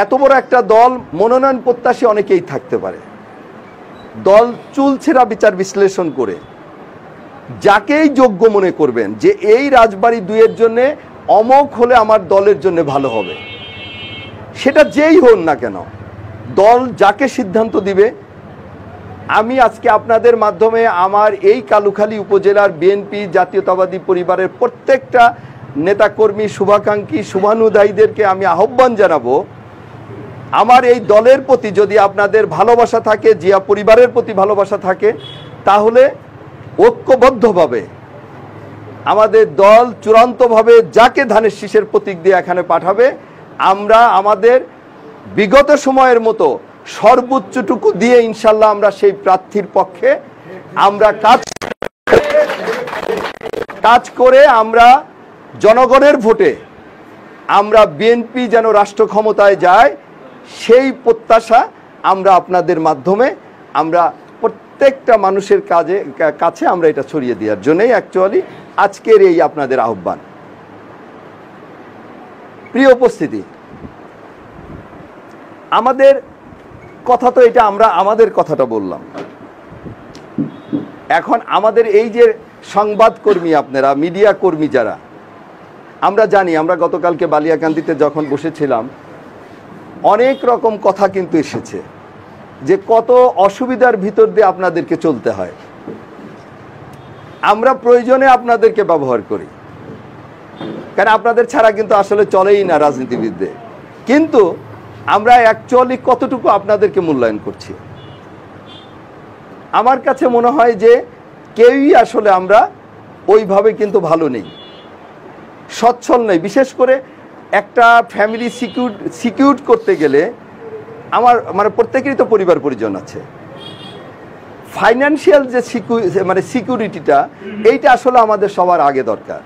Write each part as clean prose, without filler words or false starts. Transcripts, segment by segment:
এত বড় একটা দল, মনোনয়ন প্রত্যাশী অনেকেই থাকতে পারে, দল চুলছেরা বিচার বিশ্লেষণ করে যাকেই যোগ্য মনে করবেন যে এই রাজবাড়ী 2-এর জন্য অমোঘ হলে আমার দলের জন্য ভালো হবে, সেটা যেই হন না কেন, দল যাকে সিদ্ধান্ত দিবে, আমি আজকে আপনাদের মাধ্যমে আমার এই কালুখালী উপজেলার বিএনপি জাতীয়তাবাদী পরিবারের প্রত্যেকটা নেতাকর্মী, শুভাকাঙ্ক্ষী, শুভানুদায়ীদেরকে আমি আহ্বান জানাবো, আমার এই দলের প্রতি যদি আপনাদের ভালোবাসা থাকে, জিয়া পরিবারের প্রতি ভালোবাসা থাকে, তাহলে ঐক্যবদ্ধভাবে আমাদের দল চূড়ান্তভাবে যাকে ধানের শীষের প্রতীক দিয়ে এখানে পাঠাবে, আমরা আমাদের বিগত সময়ের মতো সর্বোচ্চটুকু দিয়ে ইনশাল্লাহ আমরা সেই প্রার্থীর পক্ষে আমরা কাজ করে আমরা জনগণের ভোটে আমরা বিএনপি যেন রাষ্ট্র ক্ষমতায় যায়, সেই প্রত্যাশা আমরা আপনাদের মাধ্যমে আমরা প্রত্যেকটা মানুষের কাছে আমরা এটা ছড়িয়ে দেওয়ার জন্যই অ্যাকচুয়ালি আজকের এই আপনাদের আহ্বান। প্রিয় উপস্থিতি, আমাদের কথা তো এটা, আমরা আমাদের কথাটা বললাম। এখন আমাদের এই যে সংবাদকর্মী, আপনারা মিডিয়া কর্মী যারা, আমরা জানি, আমরা গতকালকে বালিয়াকান্দিতে যখন বসেছিলাম অনেক রকম কথা কিন্তু এসেছে যে কত অসুবিধার ভিতর দিয়ে আপনাদেরকে চলতে হয়। আমরা প্রয়োজনে আপনাদেরকে ব্যবহার করি, কারণ আপনাদের ছাড়া কিন্তু আসলে চলেই না রাজনীতিবিদদের। কিন্তু আমরা অ্যাকচুয়ালি কতটুকু আপনাদেরকে মূল্যায়ন করছি, আমার কাছে মনে হয় যে কেউই আসলে আমরা ওইভাবে কিন্তু ভালো নেই, সচ্ছল নেই। বিশেষ করে একটা ফ্যামিলি সিকিউর করতে গেলে আমার মানে প্রত্যেকেরই তো পরিবার পরিজন আছে, ফাইন্যান্সিয়াল যে সিকিউরিটিটা, এইটা আসলে আমাদের সবার আগে দরকার।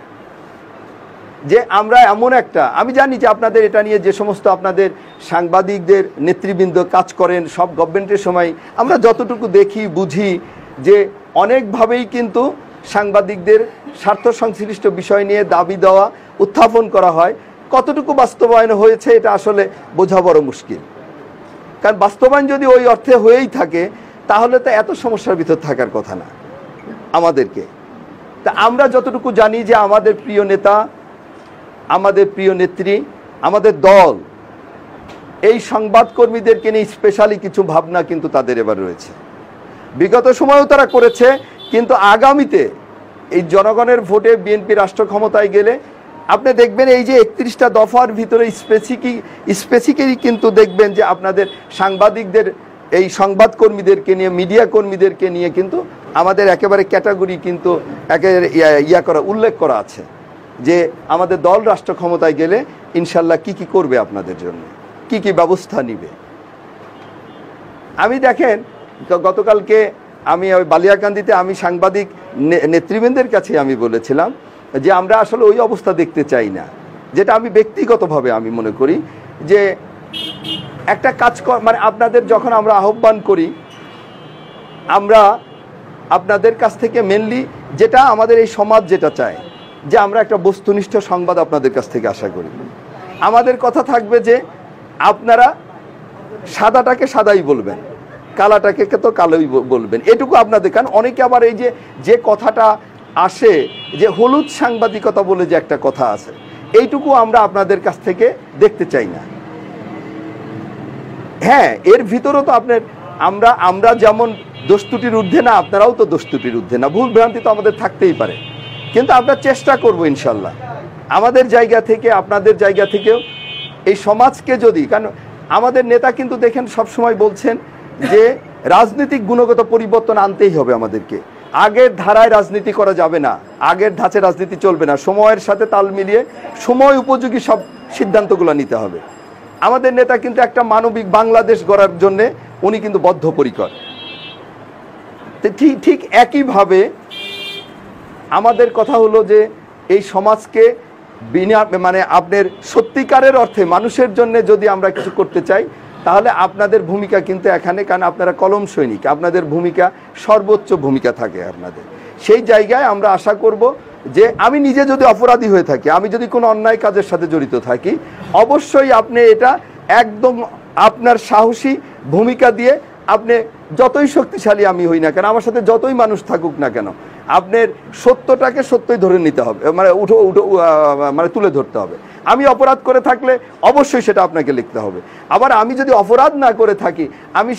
যে আমরা এমন একটা, আমি জানি যে আপনাদের এটা নিয়ে যে সমস্ত আপনাদের সাংবাদিকদের নেতৃবৃন্দ কাজ করেন সব গভর্নমেন্টের সময়, আমরা যতটুকু দেখি বুঝি যে অনেকভাবেই কিন্তু সাংবাদিকদের স্বার্থ সংশ্লিষ্ট বিষয় নিয়ে দাবি দেওয়া উত্থাপন করা হয়। কতটুকু বাস্তবায়ন হয়েছে এটা আসলে বোঝা বড় মুশকিল, কারণ বাস্তবায়ন যদি ওই অর্থে হয়েই থাকে তাহলে তো এত সমস্যার ভিতর থাকার কথা না আমাদেরকে। তা আমরা যতটুকু জানি যে আমাদের প্রিয় নেতা, আমাদের প্রিয় নেত্রী, আমাদের দল এই সংবাদকর্মীদেরকে নিয়ে স্পেশালি কিছু ভাবনা কিন্তু তাদের এবার রয়েছে। বিগত সময়েও তারা করেছে, কিন্তু আগামীতে এই জনগণের ভোটে বিএনপি রাষ্ট্র ক্ষমতায় গেলে আপনি দেখবেন এই যে 31টা দফার ভিতরে স্পেসিফিকই কিন্তু দেখবেন যে আপনাদের সাংবাদিকদের, এই সংবাদকর্মীদেরকে নিয়ে, মিডিয়া কর্মীদেরকে নিয়ে কিন্তু আমাদের একেবারে ক্যাটাগরি কিন্তু একেবারে উল্লেখ করা আছে যে আমাদের দল রাষ্ট্র ক্ষমতায় গেলে ইনশাল্লাহ কি কি করবে, আপনাদের জন্য কি কি ব্যবস্থা নিবে। আমি দেখেন গতকালকে আমি ওই বালিয়াকান্দিতে আমি সাংবাদিক নেতৃবৃন্দের কাছে আমি বলেছিলাম যে আমরা আসলে ওই অবস্থা দেখতে চাই না, যেটা আমি ব্যক্তিগতভাবে আমি মনে করি যে একটা কাজ মানে আপনাদের যখন আমরা আহ্বান করি, আমরা আপনাদের কাছ থেকে মেনলি যেটা আমাদের এই সমাজ যেটা চায় যে আমরা একটা বস্তুনিষ্ঠ সংবাদ আপনাদের কাছ থেকে আশা করি। আমাদের কথা থাকবে যে আপনারা সাদাটাকে সাদাই বলবেন, কালাটাকে তো কালোই বলবেন, এটুকু আপনাদের। কারণ অনেকে আবার এই যে কথাটা আসে যে হলুদ সাংবাদিকতা বলে যে একটা কথা আছে, এইটুকু আমরা আপনাদের কাছ থেকে দেখতে চাই না। হ্যাঁ, এর ভিতরেও তো আপনার আমরা যেমন দোষ ত্রুটির ঊর্ধ্বে না, আপনারাও তো দোষ ত্রুটির ঊর্ধ্বে না, ভুল ভ্রান্তি তো আমাদের থাকতেই পারে, কিন্তু আমরা চেষ্টা করব ইনশাল্লাহ আমাদের জায়গা থেকে, আপনাদের জায়গা থেকেও এই সমাজকে যদি, কারণ আমাদের নেতা কিন্তু দেখেন সবসময় বলছেন যে রাজনৈতিক গুণগত পরিবর্তন আনতেই হবে আমাদেরকে, আগের ধারায় রাজনীতি করা যাবে না, আগের ধাঁচে রাজনীতি চলবে না, সময়ের সাথে তাল মিলিয়ে সময় উপযোগী সব সিদ্ধান্তগুলো নিতে হবে। আমাদের নেতা কিন্তু একটা মানবিক বাংলাদেশ গড়ার জন্যে উনি কিন্তু বদ্ধপরিকর। ঠিক একইভাবে আমাদের কথা হলো যে এই সমাজকে মানে আপনার সত্যিকারের অর্থে মানুষের জন্য যদি আমরা কিছু করতে চাই, তাহলে আপনাদের ভূমিকা কিন্তু এখানে, কারণ আপনারা কলম সৈনিক, আপনাদের ভূমিকা সর্বোচ্চ ভূমিকা থাকে আপনাদের। সেই জায়গায় আমরা আশা করব যে আমি নিজে যদি অপরাধী হয়ে থাকি, আমি যদি কোনো অন্যায় কাজের সাথে জড়িত থাকি, অবশ্যই আপনি এটা একদম আপনার সাহসী ভূমিকা দিয়ে আপনি যতই শক্তিশালী আমি হই না কেন, আমার সাথে যতই মানুষ থাকুক না কেন, আপনার সত্যটাকে সত্যই ধরে নিতে হবে, মানে মানে তুলে ধরতে হবে। আমি অপরাধ করে থাকলে অবশ্যই সেটা আপনাকে লিখতে হবে। আবার আমি যদি অপরাধ না করে থাকি, আমি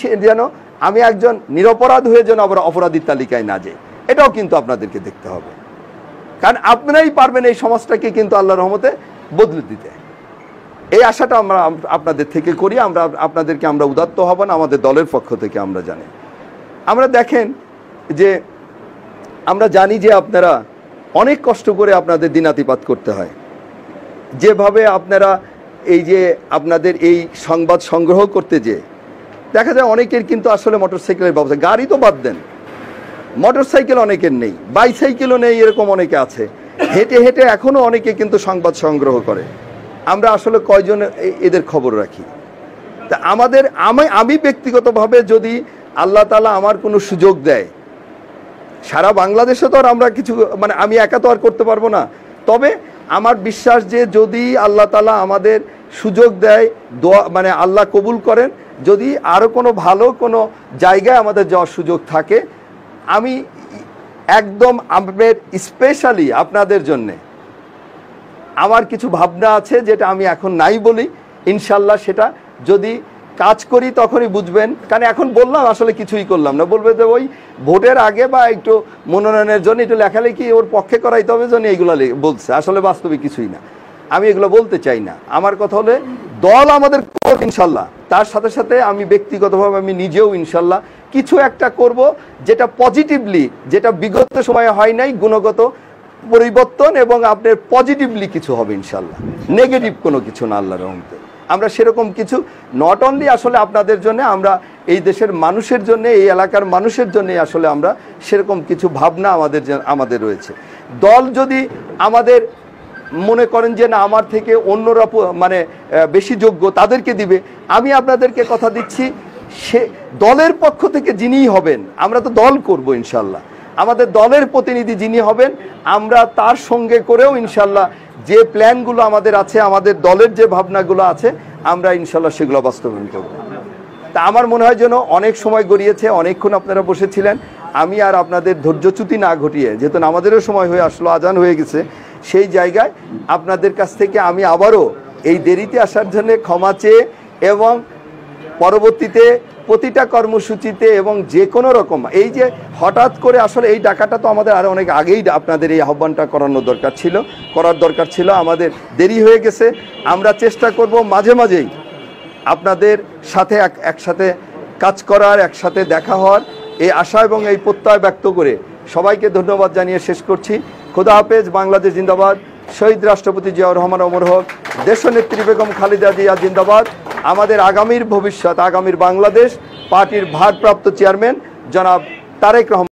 আমি একজন নিরপরাধ হয়ে যেন আবার অপরাধীর তালিকায় না যাই, এটাও কিন্তু আপনাদেরকে দেখতে হবে। কারণ আপনারাই পারবেন এই সমাজটাকে কিন্তু আল্লাহর রহমতে বদলে দিতে। এই আশাটা আমরা আপনাদের থেকে করি। আপনাদেরকে আমরা উদাত্ত হব না, আমাদের দলের পক্ষ থেকে আমরা জানি। আমরা দেখেন যে আমরা জানি যে আপনারা অনেক কষ্ট করে আপনাদের দিনাতিপাত করতে হয়। যেভাবে আপনারা এই যে আপনাদের এই সংবাদ সংগ্রহ করতে যে দেখা যায় অনেকের কিন্তু আসলে মোটরসাইকেলের ব্যবস্থা, গাড়ি তো বাদ দেন, মোটরসাইকেল অনেকের নেই, বাইসাইকেলও নেই, এরকম অনেকে আছে। হেঁটে হেঁটে এখনও অনেকে কিন্তু সংবাদ সংগ্রহ করে। আমরা আসলে কয়জন এদের খবর রাখি? তা আমি ব্যক্তিগতভাবে যদি আল্লাহ তাআলা আমার কোনো সুযোগ দেয়, সারা বাংলাদেশে তো আর আমরা কিছু মানে আমি একা তো আর করতে পারবো না। তবে আমার বিশ্বাস যে যদি আল্লাহ তাআলা আমাদের সুযোগ দেয়, দোয়া মানে আল্লাহ কবুল করেন, যদি আরও কোনো ভালো কোনো জায়গায় আমাদের যাওয়ার সুযোগ থাকে, আমি একদম আপনাদের স্পেশালি আপনাদের জন্যে আমার কিছু ভাবনা আছে, যেটা আমি এখন নাই বলি, ইনশাল্লাহ সেটা যদি কাজ করি তখনই বুঝবেন। কারণ এখন বললাম আসলে কিছুই করলাম না, বলবে যে ওই ভোটের আগে বা একটু মনোনয়নের জন্য একটু লেখালেখি ওর পক্ষে করাইতে হবে জন্য এইগুলো বলছে, আসলে বাস্তবে কিছুই না। আমি এগুলো বলতে চাই না। আমার কথা হলে দল আমাদের ইনশাল্লাহ, তার সাথে সাথে আমি ব্যক্তিগতভাবে আমি নিজেও ইনশাল্লাহ কিছু একটা করব, যেটা পজিটিভলি, যেটা বিগত সময়ে হয় নাই, গুণগত পরিবর্তন এবং আপনার পজিটিভলি কিছু হবে ইনশাল্লাহ, নেগেটিভ কোনো কিছু না আল্লাহর রহমতে। আমরা সেরকম কিছু নট অনলি আসলে আপনাদের জন্য, আমরা এই দেশের মানুষের জন্য, এই এলাকার মানুষের জন্য আসলে আমরা সেরকম কিছু ভাবনা আমাদের রয়েছে। দল যদি আমাদের মনে করেন যে না আমার থেকে অন্যরা মানে বেশি যোগ্য, তাদেরকে দিবে, আমি আপনাদেরকে কথা দিচ্ছি সে দলের পক্ষ থেকে যিনিই হবেন, আমরা তো দল করব ইনশাল্লাহ, আমাদের দলের প্রতিনিধি যিনি হবেন, আমরা তার সঙ্গে করেও ইনশাল্লাহ যে প্ল্যানগুলো আমাদের আছে, আমাদের দলের যে ভাবনাগুলো আছে, আমরা ইনশাল্লাহ সেগুলো বাস্তবায়ন করব। তা আমার মনে হয় যেন অনেক সময় গড়িয়েছে, অনেকক্ষণ আপনারা বসেছিলেন, আমি আর আপনাদের ধৈর্যচ্যুতি না ঘটিয়ে, যেহেতু আমাদেরও সময় হয়ে আসলো, আজান হয়ে গেছে, সেই জায়গায় আপনাদের কাছ থেকে আমি আবারও এই দেরিতে আসার জন্য ক্ষমা চেয়ে, এবং পরবর্তীতে প্রতিটা কর্মসূচিতে এবং যে কোনো রকম এই যে হঠাৎ করে আসলে এই ডাকাটা তো আমাদের আরও অনেক আগেই আপনাদের এই আহ্বানটা করার দরকার ছিল, আমাদের দেরি হয়ে গেছে। আমরা চেষ্টা করব মাঝে মাঝেই আপনাদের সাথে একসাথে কাজ করার, একসাথে দেখা হওয়ার, এই আশা এবং এই প্রত্যয় ব্যক্ত করে সবাইকে ধন্যবাদ জানিয়ে শেষ করছি। খোদা হাফেজ। বাংলাদেশ জিন্দাবাদ। শহীদ রাষ্ট্রপতি জিয়াউর রহমান অমর হোক। দেশনেত্রী বেগম খালেদা জিয়া জিন্দাবাদ। আমাদের আগামীর ভবিষ্যৎ, আগামীর বাংলাদেশ পার্টির ভারপ্রাপ্ত চেয়ারম্যান জনাব তারেক রহমান।